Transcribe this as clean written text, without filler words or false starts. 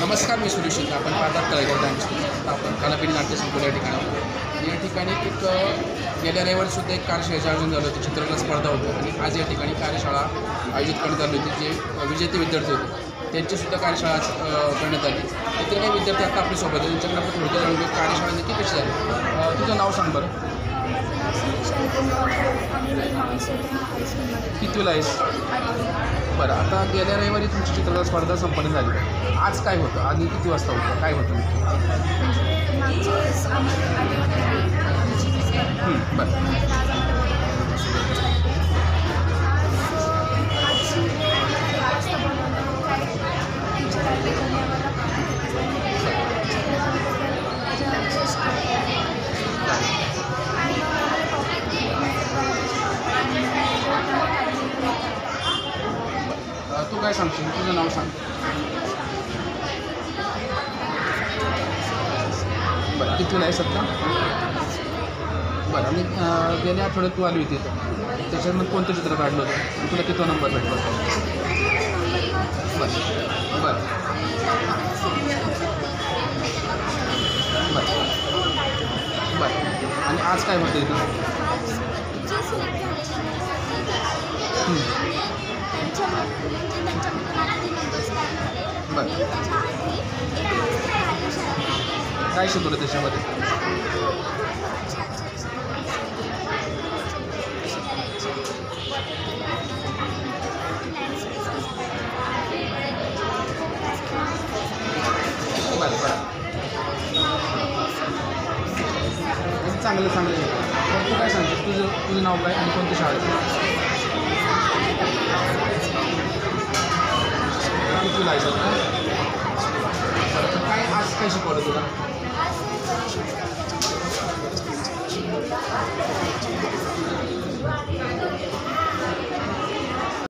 नमस्कार, मी सुरेश शिंदे. आपण पाहतात तळेगाव टाइम्स. आपण कालापिनी नाट्यसंकुल या ठिकाणी. या ठिकाणी एक गेल्या रविवारीसुद्धा एक कार्यशाळेचे आयोजन झालं होतं. चित्रकला स्पर्धा होती आणि आज या ठिकाणी कार्यशाळा आयोजित करण्यात आली होती. जे विजेते विद्यार्थी होते त्यांचीसुद्धा कार्यशाळा आज करण्यात आली. इतर काही विद्यार्थी आता आपल्यासोबत आहे. त्यांच्याकडे आपण थोडक्यात जाणून घेऊ कार्यशाळा नक्की कशी झाली. तुझं नाव सांग बरं. कितवीला आहेस? बरं, आता गेल्या रविवारी तुमची चित्रकला स्पर्धा संपन्न झाली. आज काय होतं आणि किती वाजता होतं, काय होतं? बरं. तू काय सांगशील? तुझं नाव सांग. बरं, कितवीला आहे? सत्ता. बरं, आणि गेल्या आठवड्यात तू आली होती तर त्याच्यामध्ये कोणतं चित्र काढलं होतं आणि तुला किती नंबर भेटला होता? बरं बरं बरं बरं. आणि आज काय होतं इथं? बरं, काय शिकवलं त्याच्यामध्ये? बरं बरं, चांगलं चांगलं. तर तू काय सांगते? तुझं नाव काय आणि कोणत्या शाळेत? कितवीला आहे सर? काय आज काय शिकवलं तुला?